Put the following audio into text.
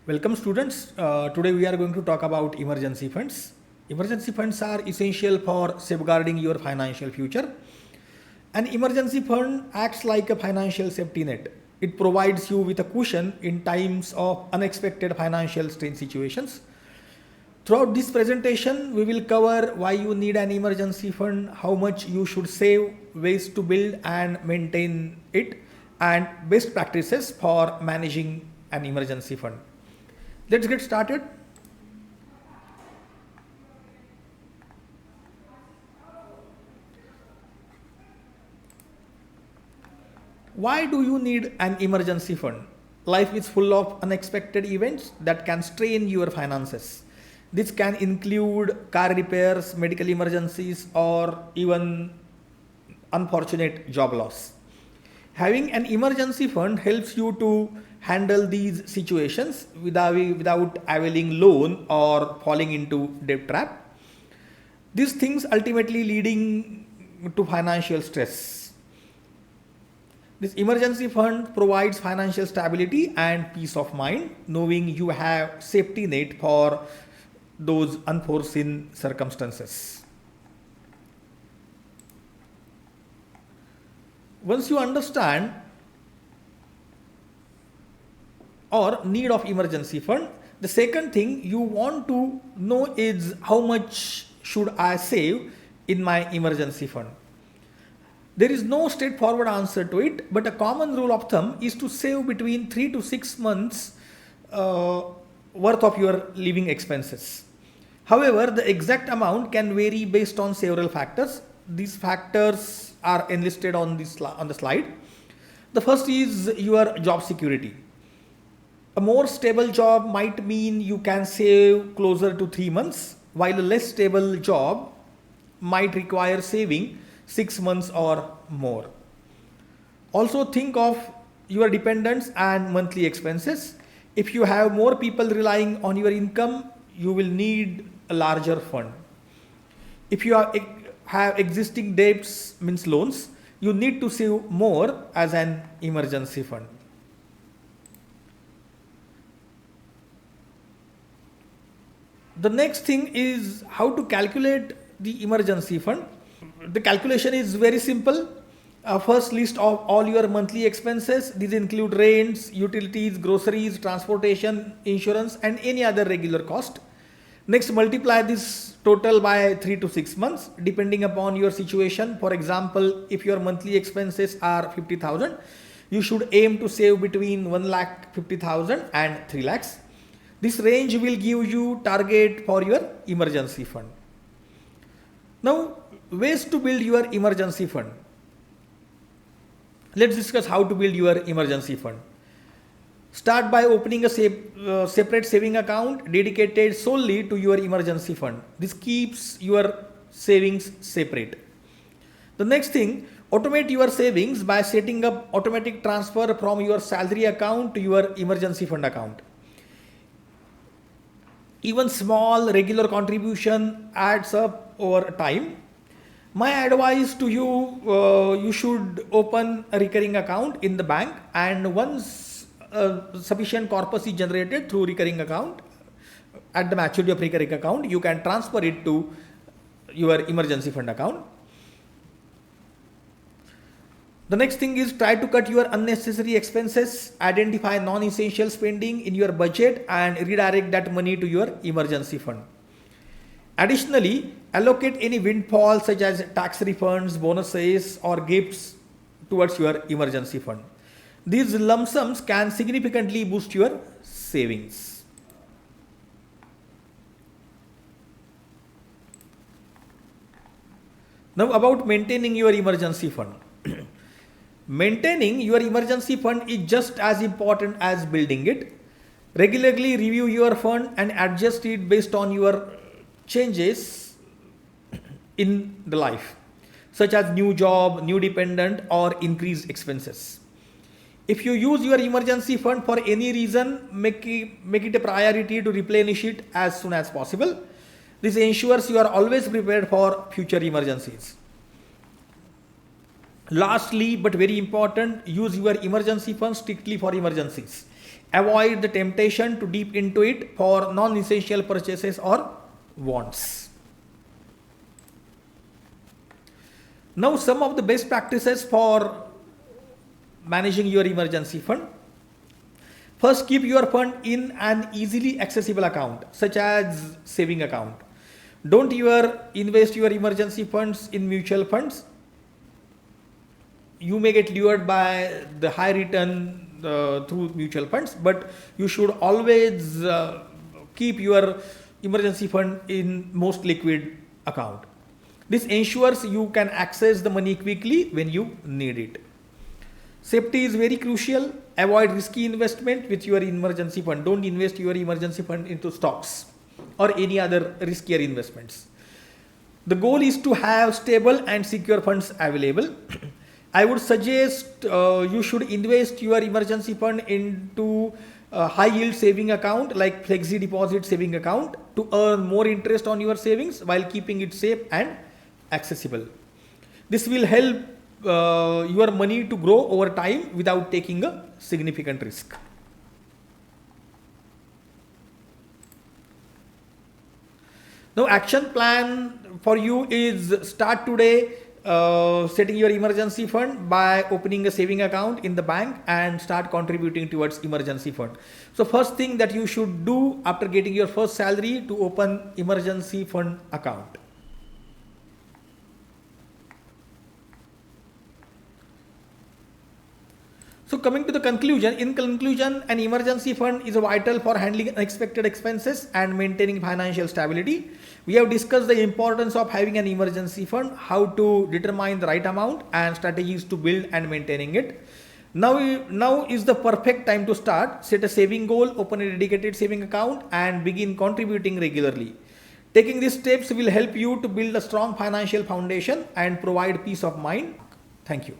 Welcome students. Today we are going to talk about emergency funds. Emergency funds are essential for safeguarding your financial future. An emergency fund acts like a financial safety net. It provides you with a cushion in times of unexpected financial strain situations. Throughout this presentation, we will cover why you need an emergency fund, how much you should save, ways to build and maintain it, and best practices for managing an emergency fund. Let's get started. Why do you need an emergency fund? Life is full of unexpected events that can strain your finances. This can include car repairs, medical emergencies, or even unfortunate job loss. Having an emergency fund helps you to handle these situations without availing loan or falling into debt trap. These things ultimately leading to financial stress. This emergency fund provides financial stability and peace of mind, knowing you have safety net for those unforeseen circumstances. Once you understand or need of emergency fund, the second thing you want to know is how much should I save in my emergency fund. There is no straightforward answer to it, but a common rule of thumb is to save between 3 to 6 months worth of your living expenses. However, the exact amount can vary based on several factors. These factors are enlisted on the slide. The first is your job security. A more stable job might mean you can save closer to 3 months, while a less stable job might require saving 6 months or more. Also, think of your dependents and monthly expenses. If you have more people relying on your income, you will need a larger fund. If you have existing debts, means loans, you need to save more as an emergency fund. The next thing is how to calculate the emergency fund. The calculation is very simple. First, list of all your monthly expenses. These include rents, utilities, groceries, transportation, insurance, and any other regular cost. Next, multiply this total by 3 to 6 months depending upon your situation. For example, if your monthly expenses are 50,000, you should aim to save between 1,50,000 and 3 lakhs. This range will give you target for your emergency fund. Now, ways to build your emergency fund. Let's discuss how to build your emergency fund. Start by opening a separate saving account dedicated solely to your emergency fund. This keeps your savings separate. The next thing, automate your savings by setting up automatic transfer from your salary account to your emergency fund account. Even small regular contribution adds up over time. My advice to you, you should open a recurring account in the bank, and once sufficient corpus is generated through recurring account, at the maturity of recurring account, you can transfer it to your emergency fund account. The next thing is try to cut your unnecessary expenses, identify non-essential spending in your budget and redirect that money to your emergency fund. Additionally, allocate any windfall such as tax refunds, bonuses or gifts towards your emergency fund. These lump sums can significantly boost your savings. Now about maintaining your emergency fund. Maintaining your emergency fund is just as important as building it. Regularly review your fund and adjust it based on your changes in the life, such as new job, new dependent, or increased expenses. If you use your emergency fund for any reason, make it a priority to replenish it as soon as possible. This ensures you are always prepared for future emergencies. Lastly, but very important, use your emergency fund strictly for emergencies. Avoid the temptation to dip into it for non-essential purchases or wants. Now, some of the best practices for managing your emergency fund. First, keep your fund in an easily accessible account, such as saving account. Don't ever invest your emergency funds in mutual funds. You may get lured by the high return through mutual funds, but you should always keep your emergency fund in most liquid account. This ensures you can access the money quickly when you need it. Safety is very crucial. Avoid risky investment with your emergency fund. Don't invest your emergency fund into stocks or any other riskier investments. The goal is to have stable and secure funds available. I would suggest you should invest your emergency fund into a high yield saving account like flexi deposit saving account to earn more interest on your savings while keeping it safe and accessible. This will help your money to grow over time without taking a significant risk. Now, action plan for you is start today setting your emergency fund by opening a saving account in the bank and start contributing towards emergency fund. So first thing that you should do after getting your first salary to open emergency fund account. So coming to the conclusion, in conclusion, an emergency fund is vital for handling unexpected expenses and maintaining financial stability. We have discussed the importance of having an emergency fund, how to determine the right amount and strategies to build and maintaining it. Now is the perfect time to start. Set a saving goal, open a dedicated saving account and begin contributing regularly. Taking these steps will help you to build a strong financial foundation and provide peace of mind. Thank you.